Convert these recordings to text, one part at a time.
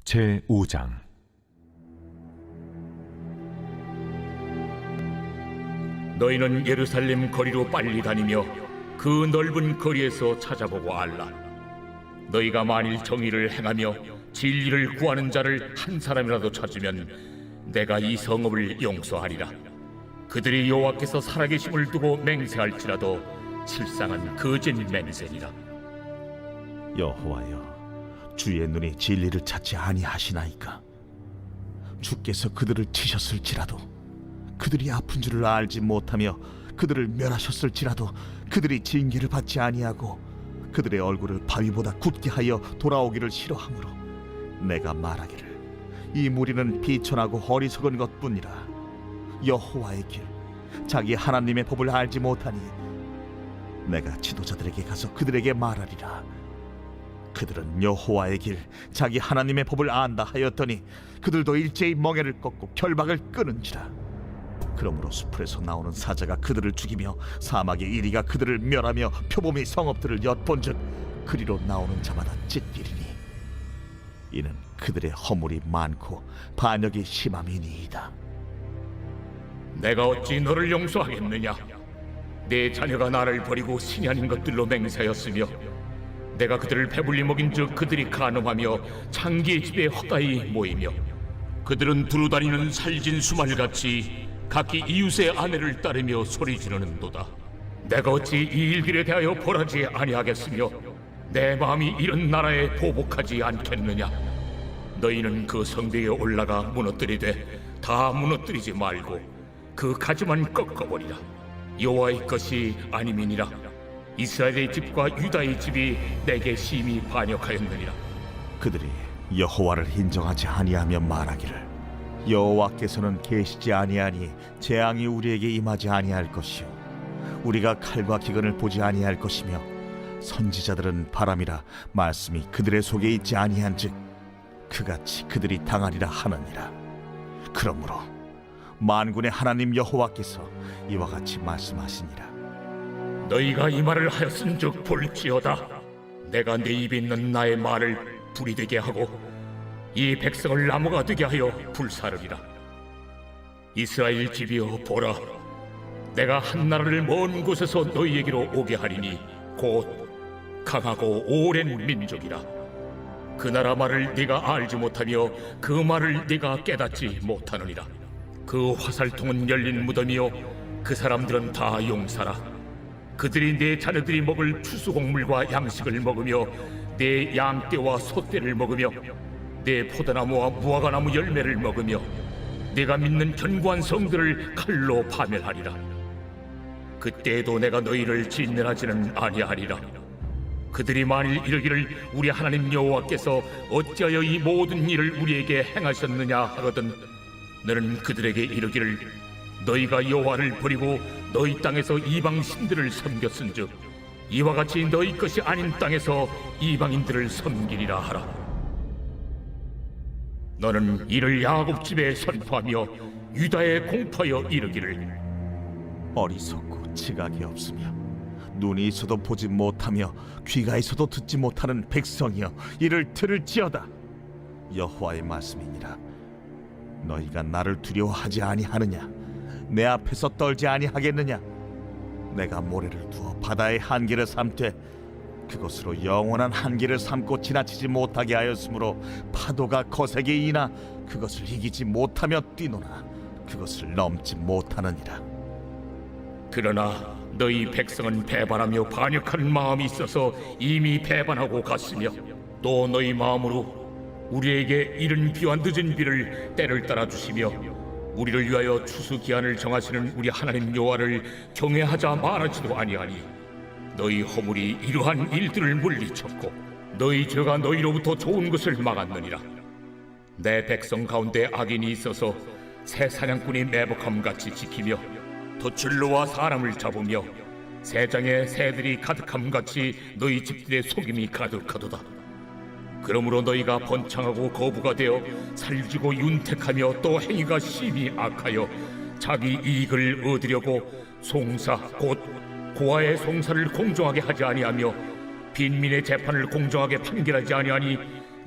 제5장. 너희는 예루살렘 거리로 빨리 다니며 그 넓은 거리에서 찾아보고 알라. 너희가 만일 정의를 행하며 진리를 구하는 자를 한 사람이라도 찾으면 내가 이 성읍을 용서하리라. 그들이 여호와께서 살아계심을 두고 맹세할지라도 실상은 거짓 맹세니라. 여호와여, 주의 눈이 진리를 찾지 아니하시나이까? 주께서 그들을 치셨을지라도 그들이 아픈 줄을 알지 못하며 그들을 멸하셨을지라도 그들이 징계를 받지 아니하고 그들의 얼굴을 바위보다 굳게 하여 돌아오기를 싫어하므로 내가 말하기를 이 무리는 비천하고 어리석은 것뿐이라. 여호와의 길, 자기 하나님의 법을 알지 못하니 내가 지도자들에게 가서 그들에게 말하리라. 그들은 여호와의 길, 자기 하나님의 법을 안다 하였더니 그들도 일제히 멍에를 꺾고 결박을 끊은지라. 그러므로 숲에서 나오는 사자가 그들을 죽이며 사막의 이리가 그들을 멸하며 표범이 성읍들을 엿본즉 그리로 나오는 자마다 찢기리니 이는 그들의 허물이 많고 반역이 심함이니이다. 내가 어찌 너를 용서하겠느냐? 내 자녀가 나를 버리고 신이 아닌 것들로 맹세하였으며 내가 그들을 배불리 먹인즉 그들이 간음하며 창기의 집에 헛다이 모이며 그들은 두루다니는 살진 수말같이 각기 이웃의 아내를 따르며 소리 지르는도다. 내가 어찌 이 일들에 대하여 벌하지 아니하겠으며 내 마음이 이런 나라에 보복하지 않겠느냐? 너희는 그 성벽에 올라가 무너뜨리되 다 무너뜨리지 말고 그 가지만 꺾어버리라. 여호와의 것이 아님이니라. 이스라엘의 집과 유다의 집이 내게 심히 반역하였느니라. 그들이 여호와를 인정하지 아니하며 말하기를 여호와께서는 계시지 아니하니 재앙이 우리에게 임하지 아니할 것이요 우리가 칼과 기근을 보지 아니할 것이며 선지자들은 바람이라 말씀이 그들의 속에 있지 아니한즉 그같이 그들이 당하리라 하느니라. 그러므로 만군의 하나님 여호와께서 이와 같이 말씀하시니라. 너희가 이 말을 하였은즉 볼지어다. 내가 내 입에 있는 나의 말을 불이 되게 하고 이 백성을 나무가 되게 하여 불사르리라. 이스라엘 집이여 보라, 내가 한 나라를 먼 곳에서 너희에게로 오게 하리니 곧 강하고 오랜 민족이라. 그 나라 말을 네가 알지 못하며 그 말을 네가 깨닫지 못하느니라. 그 화살통은 열린 무덤이요 그 사람들은 다 용사라. 그들이 내 자녀들이 먹을 추수곡물과 양식을 먹으며 내 양떼와 소떼를 먹으며 내 포도나무와 무화과나무 열매를 먹으며 내가 믿는 견고한 성들을 칼로 파멸하리라. 그때에도 내가 너희를 진멸하지는 아니하리라. 그들이 만일 이르기를 우리 하나님 여호와께서 어찌하여 이 모든 일을 우리에게 행하셨느냐 하거든 너는 그들에게 이르기를 너희가 여호와를 버리고 너희 땅에서 이방 신들을 섬겼은즉 이와 같이 너희 것이 아닌 땅에서 이방인들을 섬기리라 하라. 너는 이를 야곱 집에 선포하며 유다에 공포하여 이르기를 어리석고 지각이 없으며 눈이 있어도 보지 못하며 귀가 있어도 듣지 못하는 백성이여 이를 들을지어다. 여호와의 말씀이니라. 너희가 나를 두려워하지 아니하느냐? 내 앞에서 떨지 아니하겠느냐? 내가 모래를 두어 바다의 한계를 삼되 그것으로 영원한 한계를 삼고 지나치지 못하게 하였으므로 파도가 거세게 이나 그것을 이기지 못하며 뛰노나 그것을 넘지 못하느니라. 그러나 너희 백성은 배반하며 반역하는 마음이 있어서 이미 배반하고 갔으며 또 너희 마음으로 우리에게 이른 비와 늦은 비를 때를 따라 주시며 우리를 위하여 추수 기한을 정하시는 우리 하나님 여호와를 경외하자 말하지도 아니하니 너희 허물이 이러한 일들을 물리쳤고 너희 죄가 너희로부터 좋은 것을 막았느니라. 내 백성 가운데 악인이 있어서 새 사냥꾼이 매복함같이 지키며 돛줄로와 사람을 잡으며 새장에 새들이 가득함같이 너희 집들의 속임이 가득하도다. 그러므로 너희가 번창하고 거부가 되어 살지고 윤택하며 또 행위가 심히 악하여 자기 이익을 얻으려고 송사 곧 고아의 송사를 공정하게 하지 아니하며 빈민의 재판을 공정하게 판결하지 아니하니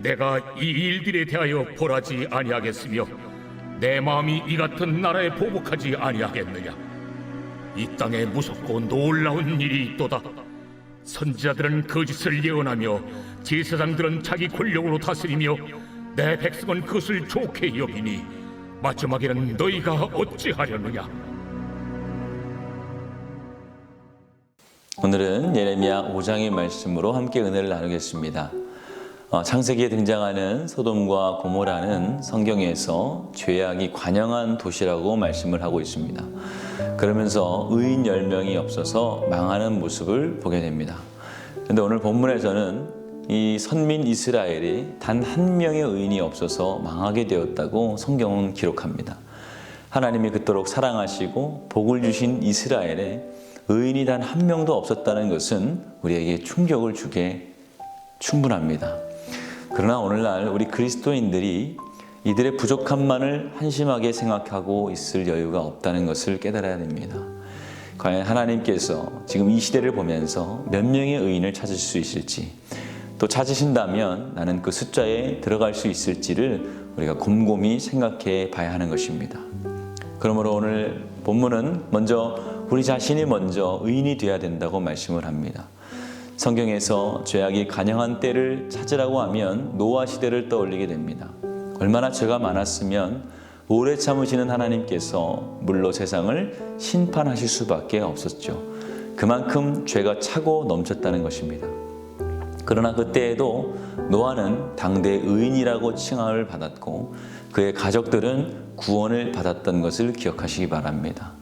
내가 이 일들에 대하여 벌하지 아니하겠으며 내 마음이 이 같은 나라에 보복하지 아니하겠느냐. 이 땅에 무섭고 놀라운 일이 있도다. 선지자들은 거짓을 예언하며 제사장들은 자기 권력으로 다스리며 내 백성은 그것을 좋게 여기니 마지막에는 너희가 어찌하려느냐. 오늘은 예레미야 5장의 말씀으로 함께 은혜를 나누겠습니다. 창세기에 등장하는 소돔과 고모라는 성경에서 죄악이 관영한 도시라고 말씀을 하고 있습니다. 그러면서 의인 10명이 없어서 망하는 모습을 보게 됩니다. 그런데 오늘 본문에서는 이 선민 이스라엘이 단 한 명의 의인이 없어서 망하게 되었다고 성경은 기록합니다. 하나님이 그토록 사랑하시고 복을 주신 이스라엘에 의인이 단 한 명도 없었다는 것은 우리에게 충격을 주게 충분합니다. 그러나 오늘날 우리 그리스도인들이 이들의 부족함만을 한심하게 생각하고 있을 여유가 없다는 것을 깨달아야 됩니다. 과연 하나님께서 지금 이 시대를 보면서 몇 명의 의인을 찾을 수 있을지, 또 찾으신다면 나는 그 숫자에 들어갈 수 있을지를 우리가 곰곰이 생각해 봐야 하는 것입니다. 그러므로 오늘 본문은 먼저 우리 자신이 먼저 의인이 되어야 된다고 말씀을 합니다. 성경에서 죄악이 관영한 때를 찾으라고 하면 노아 시대를 떠올리게 됩니다. 얼마나 죄가 많았으면 오래 참으시는 하나님께서 물로 세상을 심판하실 수밖에 없었죠. 그만큼 죄가 차고 넘쳤다는 것입니다. 그러나 그때에도 노아는 당대 의인이라고 칭함을 받았고 그의 가족들은 구원을 받았던 것을 기억하시기 바랍니다.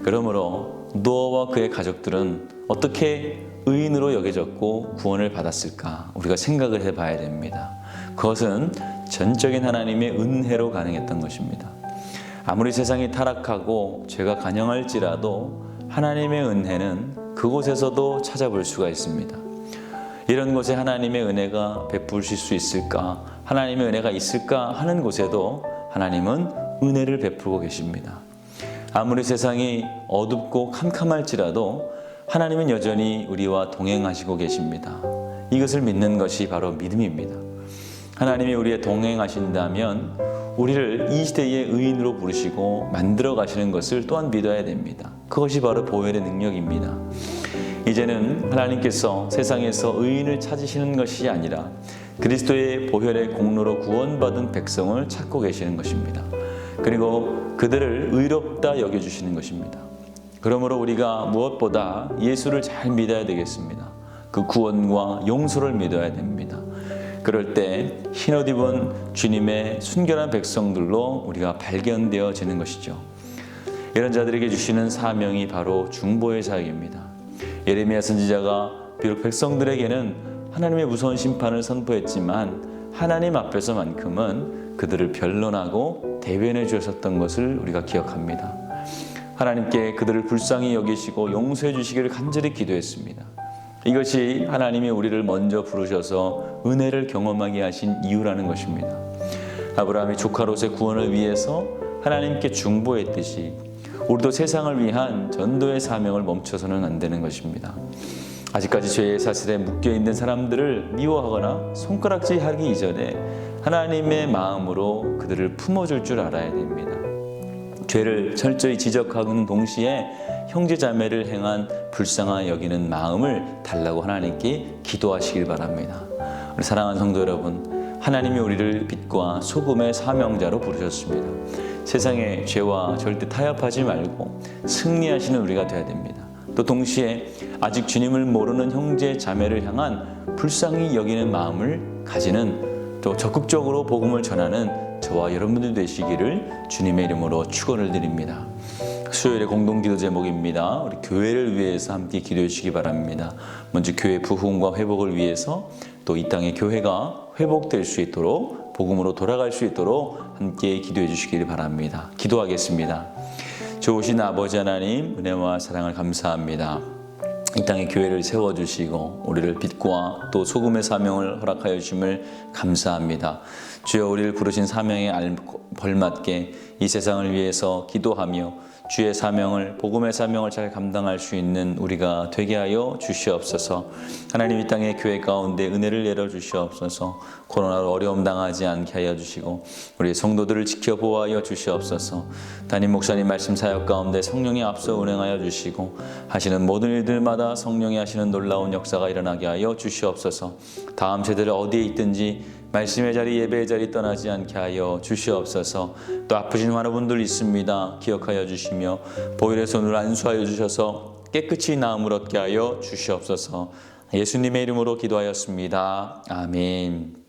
그러므로 노아와 그의 가족들은 어떻게 의인으로 여겨졌고 구원을 받았을까 우리가 생각을 해봐야 됩니다. 그것은 전적인 하나님의 은혜로 가능했던 것입니다. 아무리 세상이 타락하고 죄가 관영할지라도 하나님의 은혜는 그곳에서도 찾아볼 수가 있습니다. 이런 곳에 하나님의 은혜가 베푸실 수 있을까, 하나님의 은혜가 있을까 하는 곳에도 하나님은 은혜를 베푸고 계십니다. 아무리 세상이 어둡고 캄캄할지라도 하나님은 여전히 우리와 동행하시고 계십니다. 이것을 믿는 것이 바로 믿음입니다. 하나님이 우리의 동행하신다면 우리를 이 시대의 의인으로 부르시고 만들어 가시는 것을 또한 믿어야 됩니다. 그것이 바로 보혈의 능력입니다. 이제는 하나님께서 세상에서 의인을 찾으시는 것이 아니라 그리스도의 보혈의 공로로 구원받은 백성을 찾고 계시는 것입니다. 그리고 그들을 의롭다 여겨주시는 것입니다. 그러므로 우리가 무엇보다 예수를 잘 믿어야 되겠습니다. 그 구원과 용서를 믿어야 됩니다. 그럴 때 흰옷 입은 주님의 순결한 백성들로 우리가 발견되어지는 것이죠. 이런 자들에게 주시는 사명이 바로 중보의 사역입니다. 예레미야 선지자가 비록 백성들에게는 하나님의 무서운 심판을 선포했지만 하나님 앞에서만큼은 그들을 변론하고 대변해 주셨던 것을 우리가 기억합니다. 하나님께 그들을 불쌍히 여기시고 용서해 주시기를 간절히 기도했습니다. 이것이 하나님이 우리를 먼저 부르셔서 은혜를 경험하게 하신 이유라는 것입니다. 아브라함이 조카 롯의 구원을 위해서 하나님께 중보했듯이 우리도 세상을 위한 전도의 사명을 멈춰서는 안 되는 것입니다. 아직까지 죄의 사슬에 묶여있는 사람들을 미워하거나 손가락질하기 이전에 하나님의 마음으로 그들을 품어줄 줄 알아야 됩니다. 죄를 철저히 지적하는 동시에 형제자매를 행한 불쌍히 여기는 마음을 달라고 하나님께 기도하시길 바랍니다. 우리 사랑하는 성도 여러분, 하나님이 우리를 빛과 소금의 사명자로 부르셨습니다. 세상의 죄와 절대 타협하지 말고 승리하시는 우리가 되어야 됩니다. 또 동시에 아직 주님을 모르는 형제 자매를 향한 불쌍히 여기는 마음을 가지는, 또 적극적으로 복음을 전하는 저와 여러분들 되시기를 주님의 이름으로 축원을 드립니다. 수요일의 공동기도 제목입니다. 우리 교회를 위해서 함께 기도해 주시기 바랍니다. 먼저 교회 부흥과 회복을 위해서, 또 이 땅의 교회가 회복될 수 있도록, 복음으로 돌아갈 수 있도록 함께 기도해 주시기를 바랍니다. 기도하겠습니다. 좋으신 아버지 하나님, 은혜와 사랑을 감사합니다. 이 땅에 교회를 세워주시고 우리를 빛과 또 소금의 사명을 허락하여 주심을 감사합니다. 주여, 우리를 부르신 사명에 벌맞게 이 세상을 위해서 기도하며 주의 사명을, 복음의 사명을 잘 감당할 수 있는 우리가 되게 하여 주시옵소서. 하나님, 이 땅의 교회 가운데 은혜를 내려 주시옵소서. 코로나로 어려움 당하지 않게 하여 주시고 우리 성도들을 지켜 보호하여 주시옵소서. 담임 목사님 말씀 사역 가운데 성령이 앞서 운행하여 주시고 하시는 모든 일들마다 성령이 하시는 놀라운 역사가 일어나게 하여 주시옵소서. 다음 세대를 어디에 있든지 말씀의 자리, 예배의 자리 떠나지 않게 하여 주시옵소서. 또 아프신 많은 분들 있습니다. 기억하여 주시며 보혈의 손으로 안수하여 주셔서 깨끗이 나음을 얻게 하여 주시옵소서. 예수님의 이름으로 기도하였습니다. 아멘.